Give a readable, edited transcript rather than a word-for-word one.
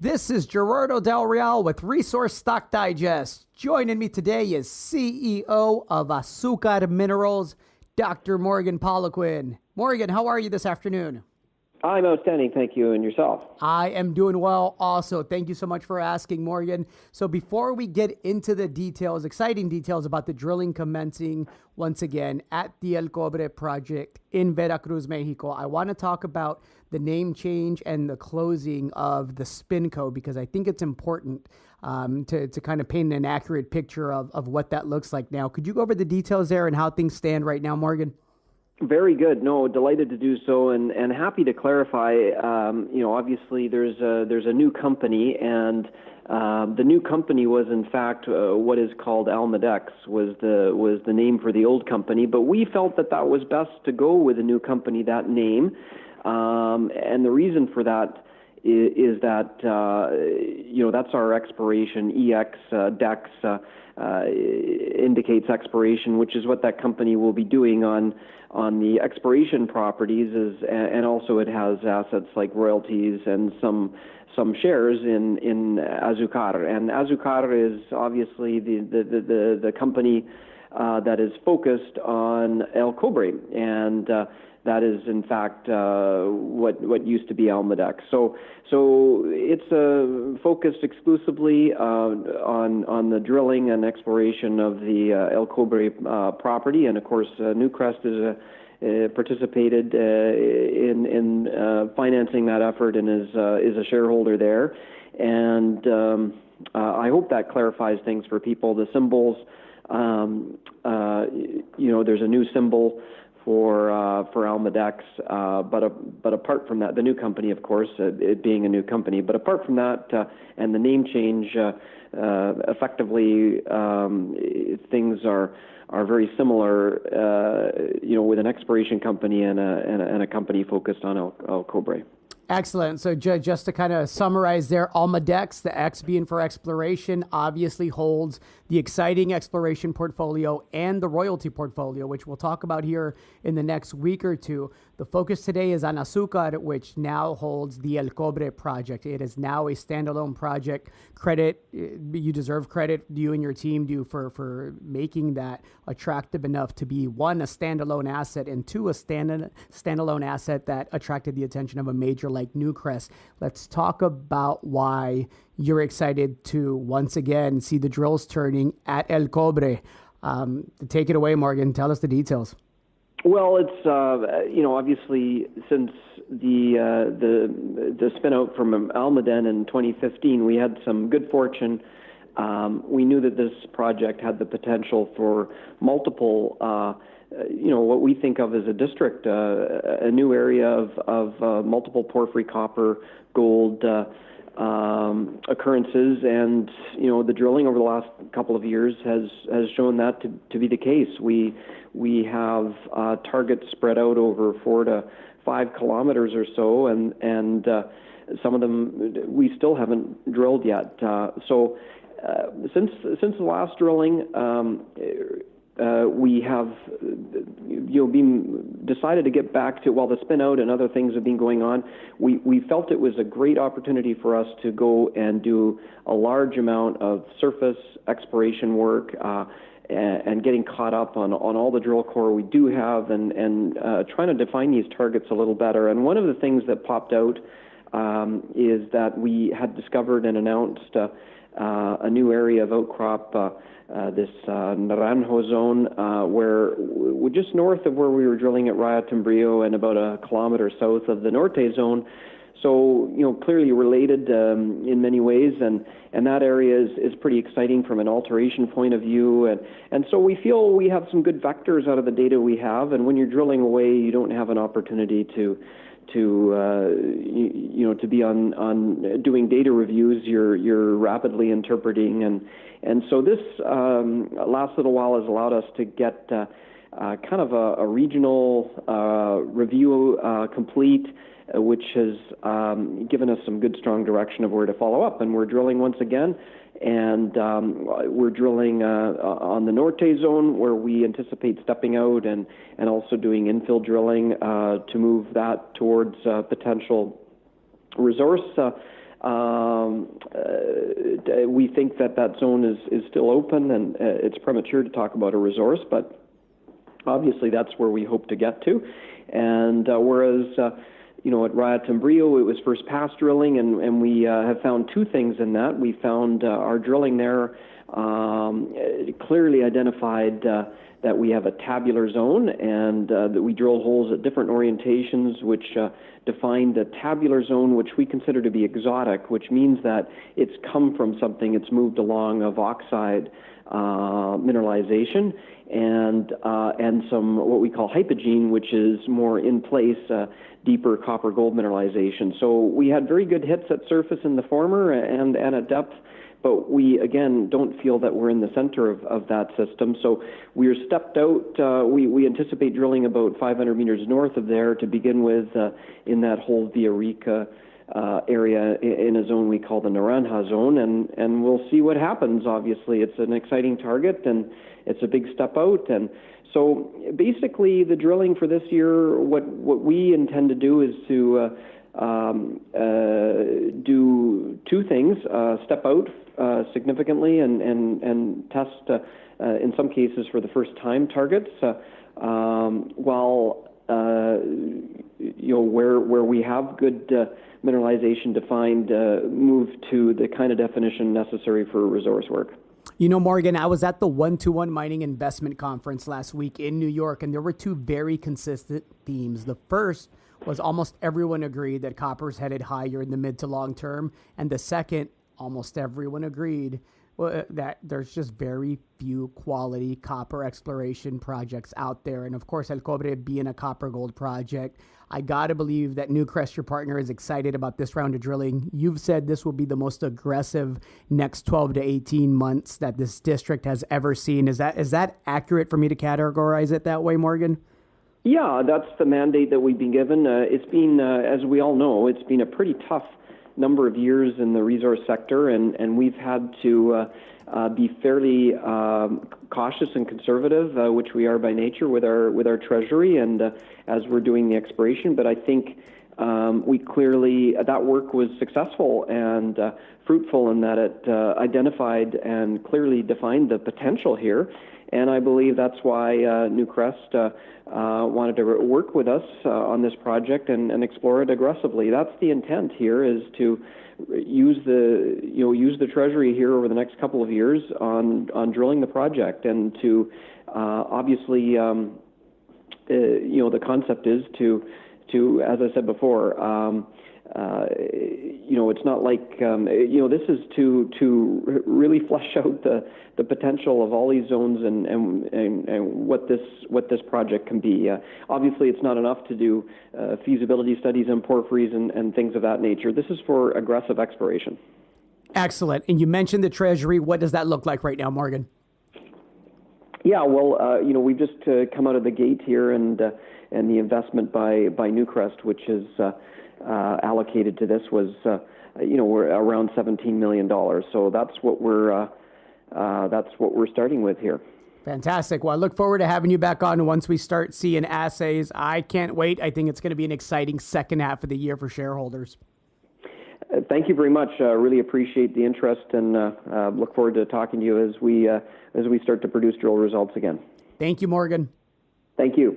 This is Gerardo Del Real with Resource Stock Digest. Joining me today is CEO of Azucar Minerals, Dr. Morgan Poliquin. Morgan, how are you this afternoon? I'm outstanding, thank you, and yourself? I am doing well also. Thank you so much for asking, Morgan. So before we get into the details, exciting details about the drilling commencing once again at the El Cobre Project in Veracruz, Mexico, I want to talk about the name change and the closing of the SpinCo because I think it's important to kind of paint an accurate picture of what that looks like now. Could you go over the details there and how things stand right now, Morgan? Very good. No, delighted to do so, and happy to clarify. Obviously there's a new company, and the new company was in fact what is called AMZ was the name for the old company. But we felt that was best to go with a new company, that name, and the reason for that is that that's our expiration. EX indicates expiration, which is what that company will be doing on the exploration properties, and also it has assets like royalties and some shares in Azucar. And Azucar is obviously the company that is focused on El Cobre, and that is in fact what used to be AMZ. So it's focused exclusively on the drilling and exploration of the El Cobre property, and of course Newcrest is participated in financing that effort and is a shareholder there. And I hope that clarifies things for people. The symbols, there's a new symbol for AMZ, but apart from that, the new company, of course, it being a new company. But apart from that, and the name change, effectively, things are very similar, with an exploration company and a company focused on El Cobre. Excellent. So just to kind of summarize there, AMZ, the X being for exploration, obviously holds the exciting exploration portfolio and the royalty portfolio, which we'll talk about here in the next week or two. The focus today is on Azucar, which now holds the El Cobre project. It is now a standalone project. Credit, you deserve credit, you and your team do for making that attractive enough to be, one, a standalone asset, and two, a standalone asset that attracted the attention of a major like Newcrest. Let's talk about why you're excited to once again see the drills turning at El Cobre. Take it away, Morgan. Tell us the details. Well, it's obviously since the spinout from Almaden in 2015, we had some good fortune. We knew that this project had the potential for multiple, what we think of as a district, a new area of multiple porphyry, copper, gold occurrences, and the drilling over the last couple of years has shown that to be the case. We have targets spread out over 4 to 5 kilometers or so, and some of them we still haven't drilled yet. So since the last drilling, we have been decided to get back to, while the spin out and other things have been going on, we felt it was a great opportunity for us to go and do a large amount of surface exploration work and getting caught up on all the drill core we do have, and trying to define these targets a little better. And one of the things that popped out is that we had discovered and announced a new area of outcrop, this Naranjo zone, where we're just north of where we were drilling at Raya-Tumbrillo and about a kilometer south of the Norte zone. So, clearly related in many ways, and that area is pretty exciting from an alteration point of view. And so we feel we have some good vectors out of the data we have, and when you're drilling away, you don't have an opportunity to be on doing data reviews. You're rapidly interpreting, and so this last little while has allowed us to get kind of a regional review complete, which has given us some good strong direction of where to follow up. And we're drilling once again, and we're drilling on the Norte zone, where we anticipate stepping out and also doing infill drilling to move that towards potential resource We think that zone is still open, and it's premature to talk about a resource, but obviously that's where we hope to get to. And whereas at Raya-Tambrillo, it was first pass drilling, and we have found two things in that. We found our drilling there clearly identified that we have a tabular zone, and that we drill holes at different orientations, which defined a tabular zone, which we consider to be exotic, which means that it's come from something, it's moved along of oxide mineralization, and some what we call hypogene, which is more in place, deeper copper gold mineralization. So we had very good hits at surface in the former and at depth, but we again don't feel that we're in the center of that system. So we're stepped out. We anticipate drilling about 500 meters north of there to begin with, in that whole Villarrica area in a zone we call the Naranja zone, and we'll see what happens. Obviously, it's an exciting target, and it's a big step out. And so basically the drilling for this year, what we intend to do is to do two things: step out significantly and test, in some cases for the first time, targets, while where we have good mineralization defined, move to the kind of definition necessary for resource work. Morgan, I was at the 121 Mining Investment Conference last week in New York, and there were two very consistent themes. The first was almost everyone agreed that copper's headed higher in the mid to long term, and the second, almost everyone agreed that there's just very few quality copper exploration projects out there. And of course, El Cobre being a copper gold project, I got to believe that Newcrest, your partner, is excited about this round of drilling. You've said this will be the most aggressive next 12 to 18 months that this district has ever seen. Is that accurate for me to categorize it that way, Morgan? Yeah, that's the mandate that we've been given. It's been, as we all know, it's been a pretty tough number of years in the resource sector, and we've had to be fairly cautious and conservative, which we are by nature with our treasury and as we're doing the exploration. But I think we clearly, that work was successful and fruitful in that it identified and clearly defined the potential here. And I believe that's why Newcrest wanted to work with us on this project and explore it aggressively. That's the intent here, is to use the treasury here over the next couple of years on drilling the project, and to obviously the concept is to as I said before, it's not like this is to really flesh out the potential of all these zones and what this project can be. Obviously, it's not enough to do feasibility studies and porphyries and things of that nature. This is for aggressive exploration. Excellent. And you mentioned the treasury. What does that look like right now, Morgan? Yeah, well, we've just come out of the gate here, and the investment by Newcrest, which is allocated to this, was we're around $17 million. So that's what we're starting with here. Fantastic. Well, I look forward to having you back on once we start seeing assays. I can't wait. I think it's going to be an exciting second half of the year for shareholders. Thank you very much. Really appreciate the interest, and look forward to talking to you as we start to produce drill results again. Thank you, Morgan. Thank you.